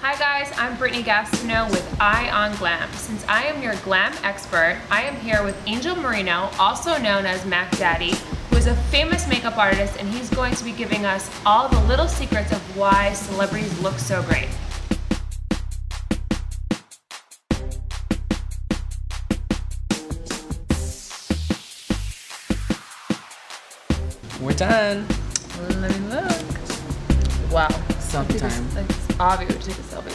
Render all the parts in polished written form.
Hi guys, I'm Brittany Gastineau with Eye on Glam. Since I am your glam expert, I am here with Angel Marino, also known as Mac Daddy, who is a famous makeup artist, and he's going to be giving us all the little secrets of why celebrities look so great. We're done. Let me look. Wow. Selfie time. It's obvious to take a selfie.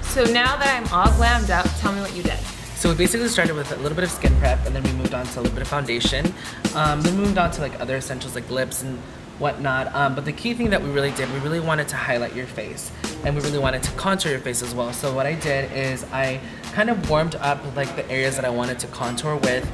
So now that I'm all glammed up, tell me what you did. So we basically started with a little bit of skin prep, and then we moved on to a little bit of foundation. Then we moved on to like other essentials like lips and whatnot. But the key thing that we really did, we really wanted to highlight your face, and we really wanted to contour your face as well. So what I did is I kind of warmed up like the areas that I wanted to contour with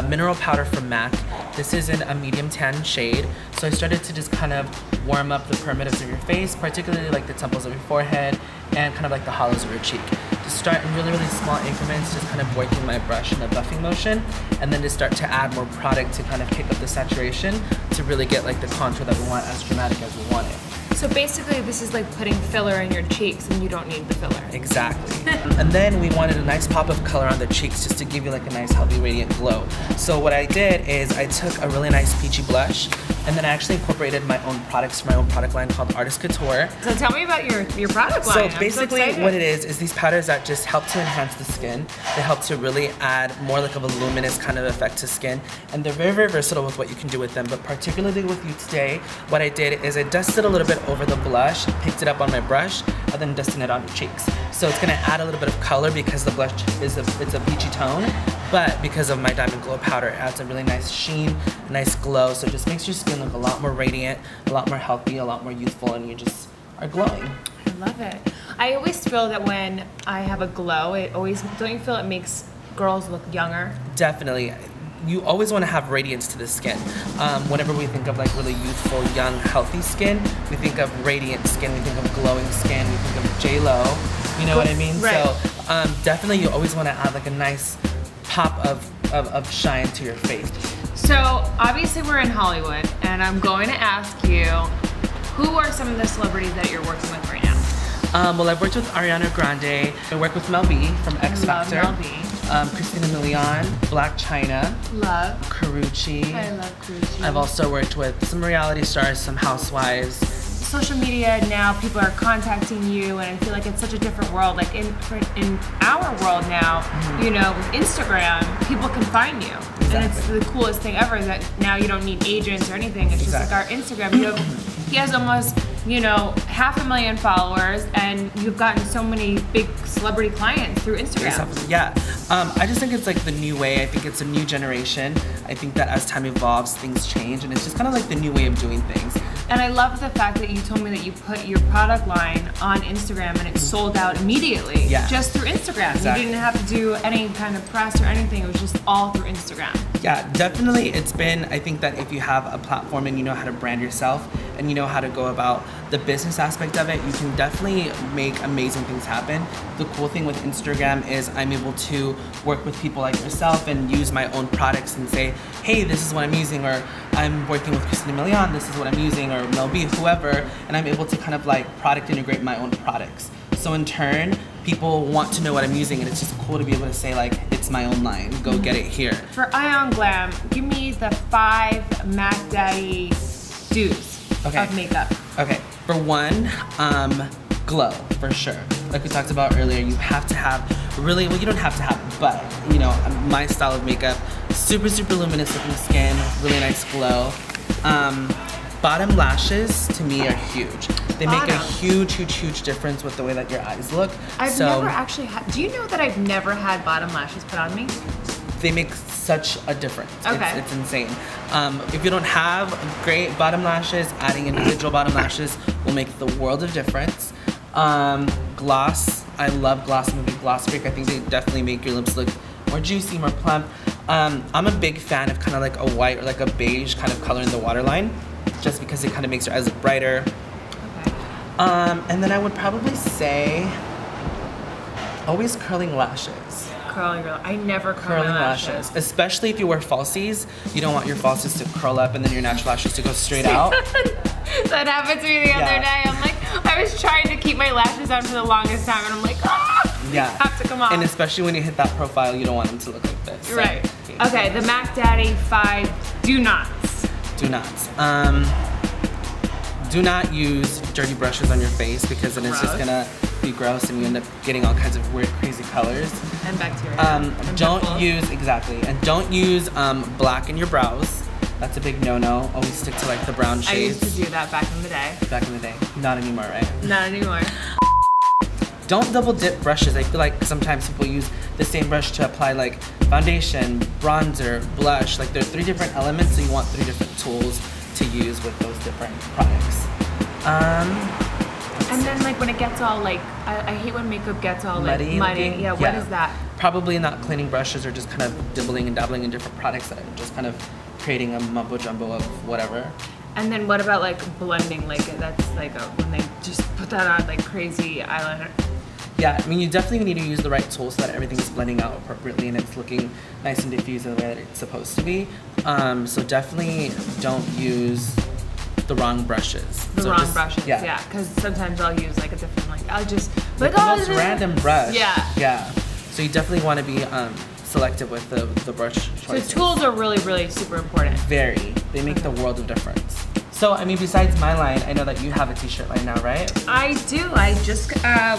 mineral powder from MAC. This is in a medium tan shade. So I started to just kind of warm up the primitives of your face, particularly like the temples of your forehead and kind of like the hollows of your cheek. Just start in really, really small increments, just kind of working my brush in a buffing motion, and then just start to add more product to kind of kick up the saturation to really get like the contour that we want, as dramatic as we want it. So basically this is like putting filler in your cheeks and you don't need the filler. Exactly. And then we wanted a nice pop of color on the cheeks just to give you like a nice healthy radiant glow. So what I did is I took a really nice peachy blush, and then I actually incorporated my own products from my own product line called Artist Couture. So tell me about your product line. So basically what it is these powders that just help to enhance the skin. They help to really add more like of a luminous kind of effect to skin. And they're very, very versatile with what you can do with them. But particularly with you today, what I did is I dusted a little bit over the blush, picked it up on my brush, and then dusting it on your cheeks. So it's gonna add a little bit of color because the blush is it's a peachy tone, but because of my Diamond Glow powder, it adds a really nice sheen, a nice glow, so it just makes your skin look a lot more radiant, a lot more healthy, a lot more youthful, and you just are glowing. I love it. I always feel that when I have a glow, don't you feel it makes girls look younger? Definitely. You always want to have radiance to the skin. Whenever we think of like really youthful, young, healthy skin, we think of radiant skin, we think of glowing skin, we think of J-Lo, you know what I mean? Right. So definitely you always want to add like a nice pop of shine to your face. So obviously we're in Hollywood, and I'm going to ask you, who are some of the celebrities that you're working with right now? Well, I've worked with Ariana Grande. I work with Mel B from X Factor. Mel B. Christina Milian, Blac Chyna. Love. Karrueche. I love Karrueche. I've also worked with some reality stars, some housewives. Social media now, people are contacting you, and I feel like it's such a different world. Like in our world now, you know, with Instagram, people can find you. Exactly. And it's the coolest thing ever that now you don't need agents or anything. It's just like our Instagram. You know, he has almost, you know, 500,000 followers, and you've gotten so many big celebrity clients through Instagram. Yeah, I just think it's like the new way. I think it's a new generation. I think that as time evolves, things change, and it's just kind of like the new way of doing things. And I love the fact that you told me that you put your product line on Instagram and it sold out immediately. Yeah. Just through Instagram. Exactly. You didn't have to do any kind of press or anything. It was just all through Instagram. Yeah, definitely. It's been, I think that if you have a platform and you know how to brand yourself and you know how to go about the business aspect of it, you can definitely make amazing things happen. The cool thing with Instagram is I'm able to work with people like yourself and use my own products and say, hey, this is what I'm using, or I'm working with Christina Milian, this is what I'm using, or Mel B, whoever, and I'm able to kind of like product integrate my own products. So in turn, people want to know what I'm using, and it's just cool to be able to say like, it's my own line, go get it here. For Eye on Glam, give me the 5 Mac Daddy do's of makeup. Okay, for one, glow, for sure. Like we talked about earlier, you have to have really, well, you don't have to have, but, you know, my style of makeup, super, super luminous looking skin, really nice glow. Bottom lashes, to me, are huge. They make a huge, huge, huge difference with the way that your eyes look. I've never actually had, do you know that I've never had bottom lashes put on me? They make such a difference. Okay. It's insane. If you don't have great bottom lashes, adding individual bottom lashes will make the world of difference. Gloss, I love gloss. I'm a big gloss freak. I think they definitely make your lips look more juicy, more plump. I'm a big fan of kind of like a white or like a beige kind of color in the waterline, just because it kind of makes your eyes look brighter. Okay. And then I would probably say always curling lashes. I never curl my lashes. Especially if you wear falsies. You don't want your falsies to curl up and then your natural lashes to go straight out. That happened to me the other day. I'm like, I was trying to keep my lashes on for the longest time, and I'm like, ah, Yeah. they have to come off. And especially when you hit that profile, you don't want them to look like this. So, Right. Okay, the Mac Daddy 5 do nots. Do not. Do not use dirty brushes on your face because then it's just Gross. gonna be gross and you end up getting all kinds of weird, crazy colors. And bacteria. And Don't pimples. use, exactly, and don't use black in your brows. That's a big no-no. Always stick to like the brown I used shades. to do that back in the day. Back in the day. Not anymore, right? Not anymore. Don't double dip brushes. I feel like sometimes people use the same brush to apply like foundation, bronzer, blush. Like there are 3 different elements, so you want 3 different tools to use with those different products. And then like when it gets all like, I hate when makeup gets all like Muddy looking? Yeah, what is that? Probably not cleaning brushes or just kind of dibbling and dabbling in different products that are just kind of creating a mumbo jumbo of whatever. And then what about like blending? Like that's like when they just put that on like crazy eyeliner. Yeah, I mean, you definitely need to use the right tool so that everything is blending out appropriately and it's looking nice and diffused in the way that it's supposed to be. So definitely don't use the wrong brushes. The wrong brushes, yeah. Because sometimes I'll use like a different, like I'll just like the oh, most this is- random brush. Yeah. Yeah. So you definitely want to be selective with the brush So choices. tools are really, really super important. Very. They make the world of difference. So, I mean, besides my line, I know that you have a t-shirt line now, right? I do. I just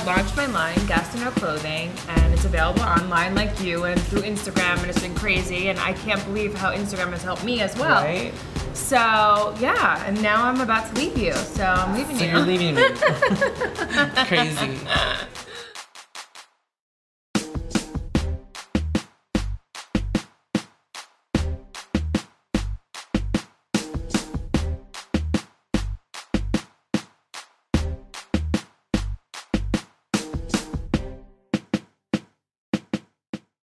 launched my line, Gastineau Clothing, and it's available online like you and through Instagram, and it's been crazy, and I can't believe how Instagram has helped me as well. Right? So, yeah, and now I'm about to leave you, so I'm leaving So you. you're leaving me. Crazy.